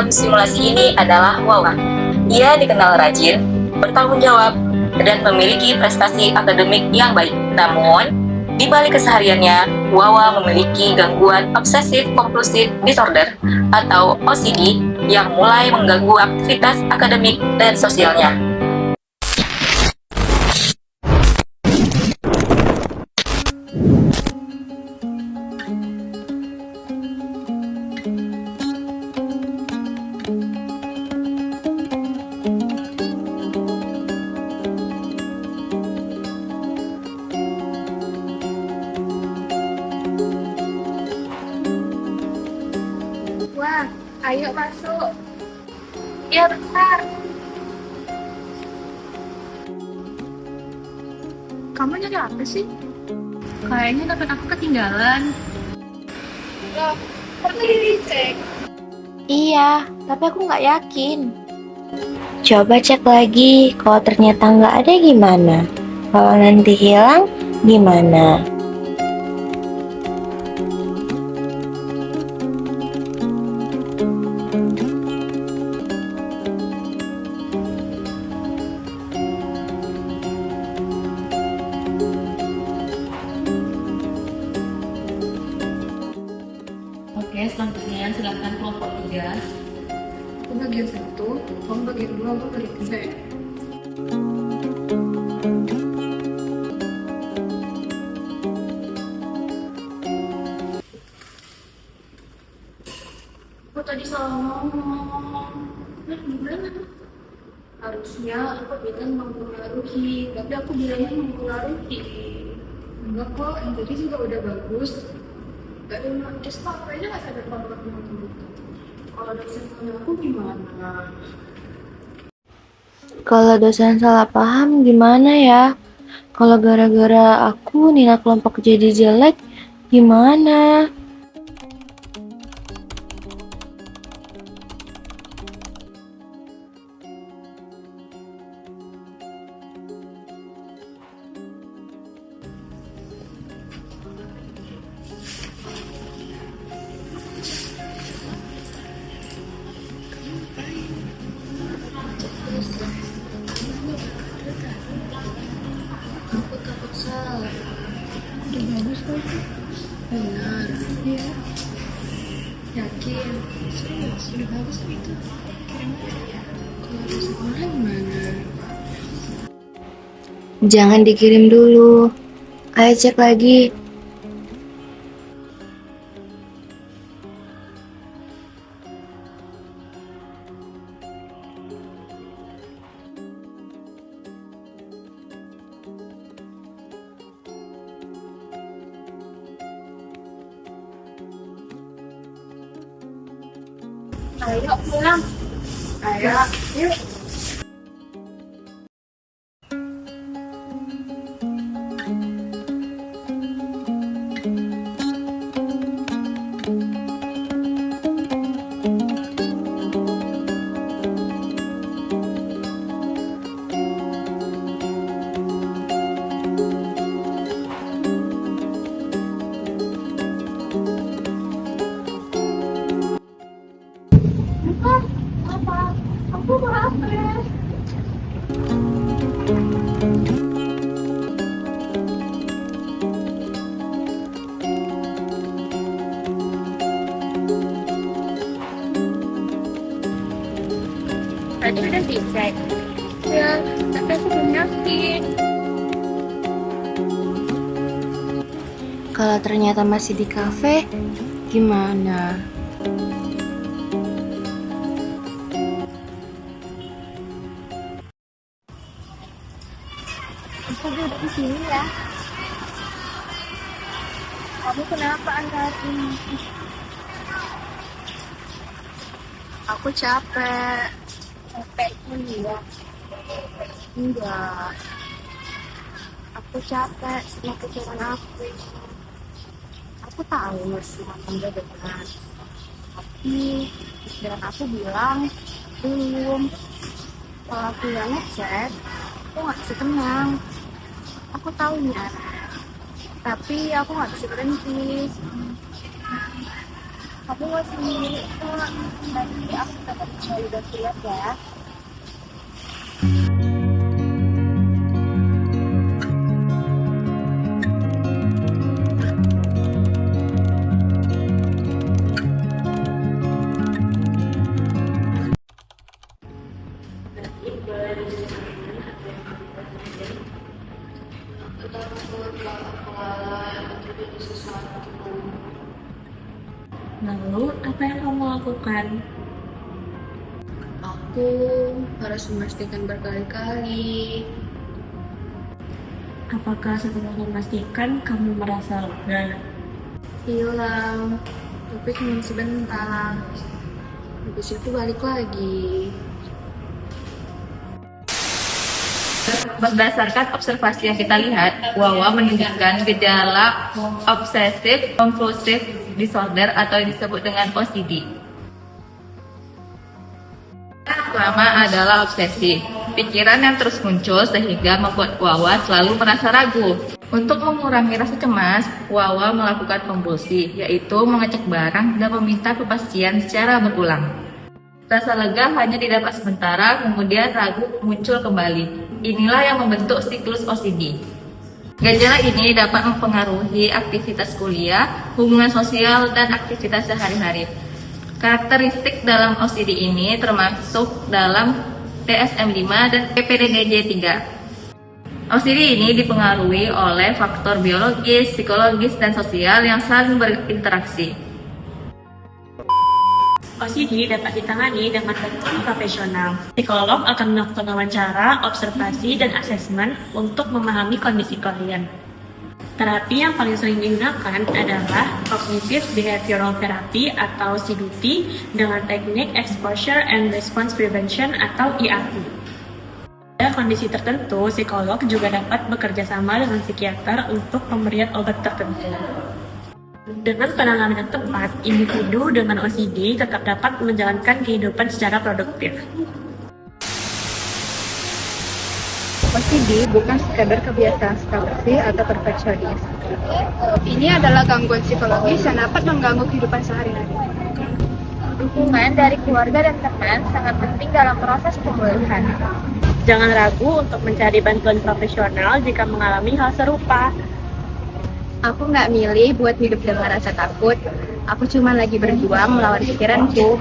dalam simulasi ini adalah Wawa. Ia dikenal rajin, bertanggung jawab, dan memiliki prestasi akademik yang baik. Namun, di balik kesehariannya, Wawa memiliki gangguan obsesif compulsive disorder atau OCD yang mulai mengganggu aktivitas akademik dan sosialnya. Wah, ayo masuk. Ya, bentar. Kamu nyari apa sih? Kayaknya dompet aku ketinggalan. Loh, perlu dicek. Iya, tapi aku nggak yakin. Coba cek lagi, kalau ternyata nggak ada gimana? Kalau nanti hilang, gimana? Oke, selanjutnya silakan kelompok 3. Aku bagian 1, kamu bagian 2, aku bagian 3 ya. Aku tadi salah ngomong. Gimana? Harusnya aku bilang mempengaruhi, tapi aku bilangnya mempengaruhi. Enggak kok, yang tadi juga udah bagus. Gak ada notice kok, kayaknya gak sadar kalau aku ngomong gitu. Kalau dosen tanya aku gimana? Kalau dosen salah paham, gimana ya? Kalau gara-gara aku nilai kelompok jadi jelek, gimana? Aku takut salah. Udah bagus kok. Benar. Iya. Yakin. Serius, udah bagus itu. Kira-kira kalau ada sekolah gimana? Jangan dikirim dulu. Ayo cek lagi. Ayo pulang. Ayo, yuk. Apa? Aku mau apa? Tadi udah dicek. Ya, tapi aku belum yakin. Kalau ternyata masih di kafe, gimana? Aku duduk di sini ya. Kamu kenapa saat ini? Aku capek. Capek ya? Enggak. Aku capek sama pikiran aku. Aku tahu sih kamu benar. Tapi pikiran aku bilang belum. Kalau aku nggak ngecek, aku nggak bisa tenang. Aku tahu tapi aku nggak bisa berhenti. Kamu masih milik kok. Nanti aku tetap cari dan lihat ya. Lalu, apa yang kamu lakukan? Aku harus memastikan berkali-kali. Apakah setelah memastikan kamu merasa lega? Hilang, tapi cuma sebentar. Habis itu balik lagi. Berdasarkan observasi yang kita lihat, Wawa menunjukkan gejala obsessive compulsive disorder atau yang disebut dengan OCD. Yang pertama adalah obsesi, pikiran yang terus muncul sehingga membuat Wawa selalu merasa ragu. Untuk mengurangi rasa cemas, Wawa melakukan kompulsi, yaitu mengecek barang dan meminta kepastian secara berulang. Rasa lega hanya didapat sementara, kemudian ragu muncul kembali. Inilah yang membentuk siklus OCD. Gejala ini dapat mempengaruhi aktivitas kuliah, hubungan sosial, dan aktivitas sehari-hari. Karakteristik dalam OCD ini termasuk dalam DSM-5 dan PPDGJ-3. OCD ini dipengaruhi oleh faktor biologis, psikologis, dan sosial yang saling berinteraksi. OCD dapat ditangani dengan bantuan profesional. Psikolog akan melakukan wawancara, observasi, dan asesmen untuk memahami kondisi kalian. Terapi yang paling sering digunakan adalah Cognitive Behavioral Therapy atau CBT dengan teknik Exposure and Response Prevention atau ERP. Pada kondisi tertentu, psikolog juga dapat bekerja sama dengan psikiater untuk pemberian obat tertentu. Dengan penanganan yang tepat, individu dengan OCD tetap dapat menjalankan kehidupan secara produktif. OCD bukan sekadar kebiasaan skepsi atau perfeksionis. Ini adalah gangguan psikologis yang dapat mengganggu kehidupan sehari-hari. Dukungan dari keluarga dan teman sangat penting dalam proses pemulihan. Jangan ragu untuk mencari bantuan profesional jika mengalami hal serupa. Aku nggak milih buat hidup dengan rasa takut. Aku cuma lagi berjuang melawan pikiranku.